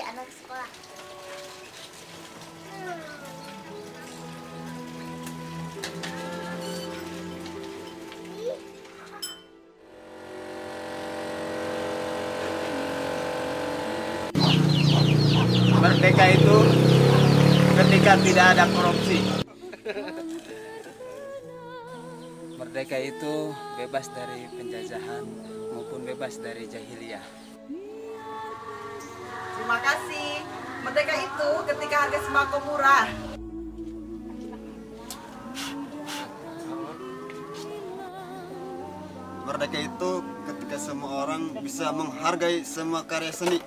anak sekolah. Merdeka itu ketika tidak ada korupsi. Merdeka itu bebas dari penjajahan maupun bebas dari jahiliyah. Terima kasih. Merdeka itu ketika harga sembako murah. Merdeka itu ketika semua orang bisa menghargai semua karya seni.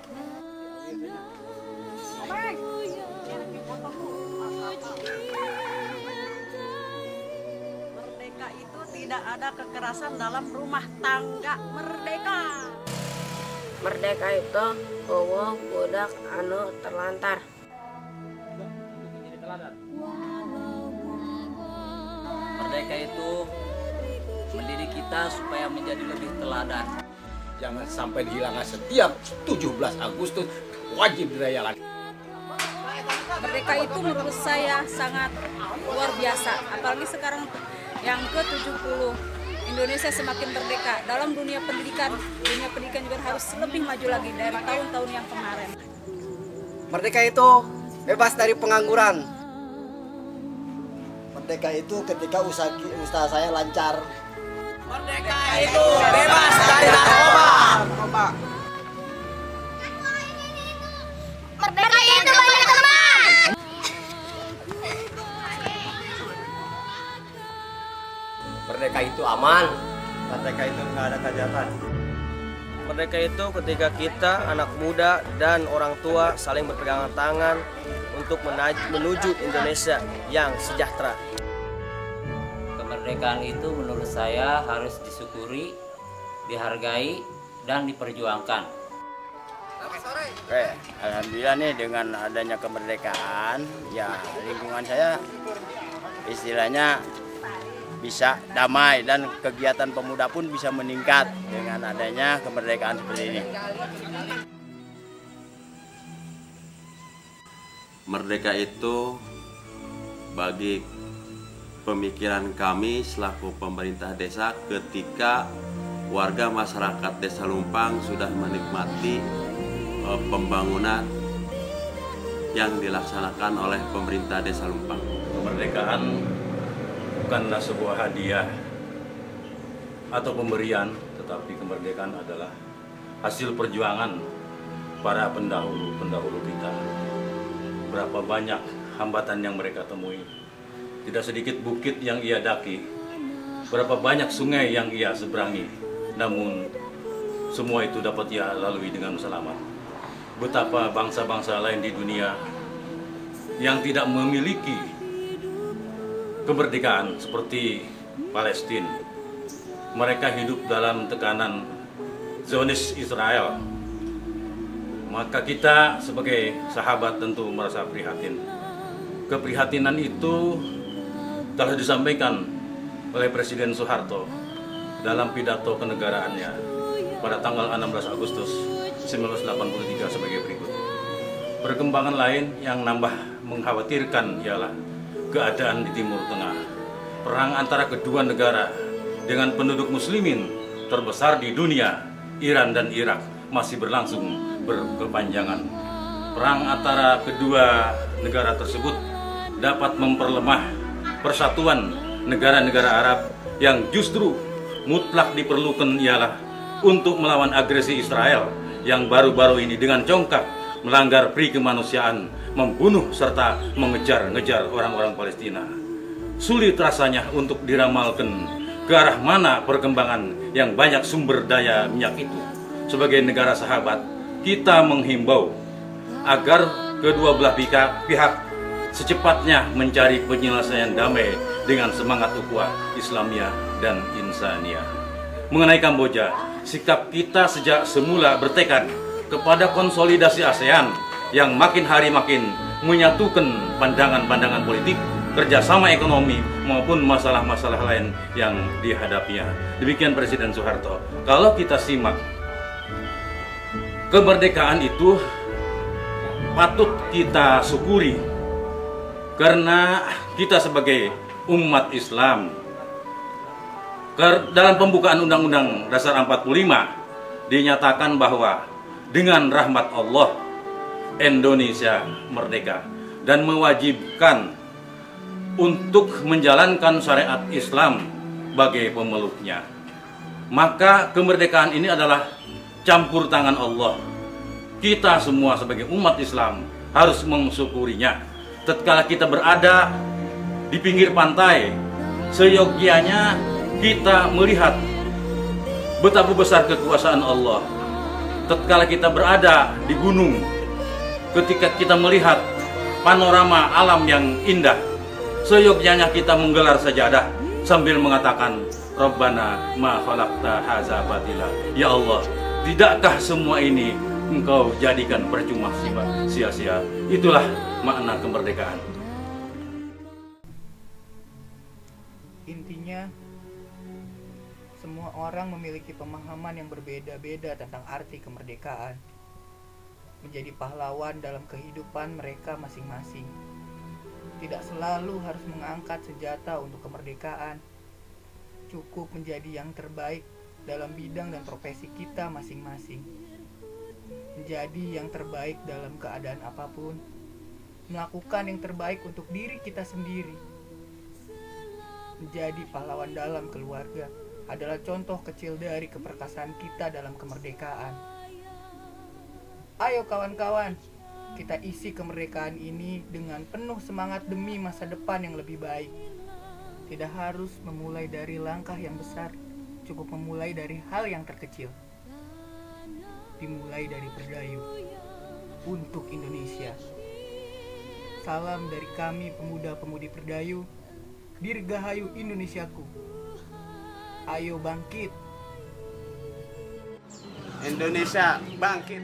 Merdeka itu tidak ada kekerasan dalam rumah tangga. Merdeka. Merdeka itu eueuh budak anu terlantar. Merdeka itu mendidik kita supaya menjadi lebih teladan. Jangan sampai dihilangkan setiap 17 Agustus, wajib dirayakan. Merdeka itu menurut saya sangat luar biasa, apalagi sekarang yang ke-70. Indonesia semakin merdeka. Dalam dunia pendidikan juga harus lebih maju lagi dari tahun-tahun yang kemarin. Merdeka itu bebas dari pengangguran. Merdeka itu ketika usaha saya lancar. Merdeka itu bebas dari narkoba. Merdeka itu banyak teman. Merdeka itu aman. Merdeka itu nggak ada kejahatan. Merdeka itu ketika kita, anak muda dan orang tua saling berpegangan tangan untuk menuju Indonesia yang sejahtera. Kemerdekaan itu menurut saya harus disyukuri, dihargai, dan diperjuangkan. Oke, alhamdulillah nih dengan adanya kemerdekaan, ya lingkungan saya istilahnya bisa damai dan kegiatan pemuda pun bisa meningkat dengan adanya kemerdekaan seperti ini. Merdeka itu bagi pemikiran kami selaku pemerintah desa ketika warga masyarakat Desa Lumpang sudah menikmati pembangunan yang dilaksanakan oleh pemerintah Desa Lumpang. Kemerdekaan bukanlah sebuah hadiah atau pemberian, tetapi kemerdekaan adalah hasil perjuangan para pendahulu kita. Berapa banyak hambatan yang mereka temui, tidak sedikit bukit yang ia daki, berapa banyak sungai yang ia seberangi, namun semua itu dapat ia lalui dengan selamat. Betapa bangsa-bangsa lain di dunia yang tidak memiliki kemerdekaan seperti Palestina, mereka hidup dalam tekanan Zionis Israel. Maka kita sebagai sahabat tentu merasa prihatin. Keprihatinan itu telah disampaikan oleh Presiden Soeharto dalam pidato kenegaraannya pada tanggal 16 Agustus 1983 sebagai berikut. Perkembangan lain yang nambah mengkhawatirkan ialah keadaan di Timur Tengah. Perang antara kedua negara dengan penduduk muslimin terbesar di dunia, Iran dan Irak, masih berlangsung berkepanjangan. Perang antara kedua negara tersebut dapat memperlemah persatuan negara-negara Arab yang justru mutlak diperlukan ialah untuk melawan agresi Israel yang baru-baru ini dengan congkak melanggar pri kemanusiaan, membunuh serta mengejar-ngejar orang-orang Palestina. Sulit rasanya untuk diramalkan ke arah mana perkembangan yang banyak sumber daya minyak itu. Sebagai negara sahabat, kita menghimbau agar kedua belah pihak secepatnya mencari penyelesaian damai dengan semangat ukhuwah Islamiyah dan Insaniyah. Mengenai Kamboja, sikap kita sejak semula bertekad kepada konsolidasi ASEAN yang makin hari makin menyatukan pandangan-pandangan politik, kerjasama ekonomi maupun masalah-masalah lain yang dihadapinya. Demikian Presiden Soeharto. Kalau kita simak, kemerdekaan itu patut kita syukuri karena kita sebagai umat Islam dalam pembukaan Undang-Undang Dasar 45 dinyatakan bahwa dengan rahmat Allah Indonesia merdeka dan mewajibkan untuk menjalankan syariat Islam sebagai pemeluknya. Maka kemerdekaan ini adalah campur tangan Allah. Kita semua sebagai umat Islam harus mensyukurinya. Tatkala kita berada di pinggir pantai, seyogianya kita melihat betapa besar kekuasaan Allah. Tatkala kita berada di gunung, ketika kita melihat panorama alam yang indah, seyogianya kita menggelar sajadah sambil mengatakan Rabbana ma khalaqta hadza batila. Ya Allah, tidakkah semua ini Engkau jadikan percuma sia-sia? Itulah makna kemerdekaan. Intinya, semua orang memiliki pemahaman yang berbeda-beda tentang arti kemerdekaan. Menjadi pahlawan dalam kehidupan mereka masing-masing. Tidak selalu harus mengangkat senjata untuk kemerdekaan. Cukup menjadi yang terbaik dalam bidang dan profesi kita masing-masing. Menjadi yang terbaik dalam keadaan apapun. Melakukan yang terbaik untuk diri kita sendiri. Menjadi pahlawan dalam keluarga adalah contoh kecil dari keperkasaan kita dalam kemerdekaan. Ayo kawan-kawan, kita isi kemerdekaan ini dengan penuh semangat demi masa depan yang lebih baik. Tidak harus memulai dari langkah yang besar, cukup memulai dari hal yang terkecil. Dimulai dari berdayu untuk Indonesia. Salam dari kami pemuda-pemudi Perdayu, Dirgahayu Indonesiaku. Ayo bangkit. Indonesia bangkit.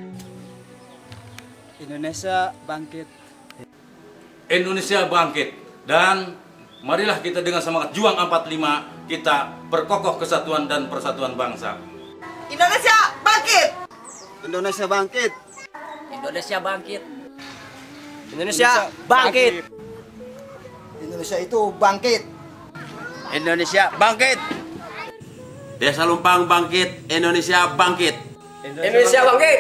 Indonesia bangkit. Indonesia bangkit. Dan marilah kita dengan semangat juang 45 kita perkokoh kesatuan dan persatuan bangsa. Indonesia bangkit. Indonesia bangkit. Indonesia bangkit. Indonesia bangkit. Indonesia itu bangkit. Indonesia bangkit. Desa Lumpang bangkit, Indonesia bangkit. Indonesia bangkit.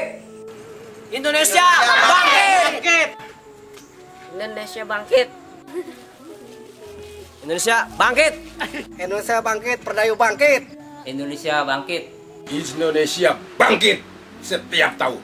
Indonesia bangkit. Indonesia bangkit. Indonesia bangkit. Indonesia bangkit, Perdayu bangkit. Indonesia bangkit. Indonesia bangkit setiap tahun.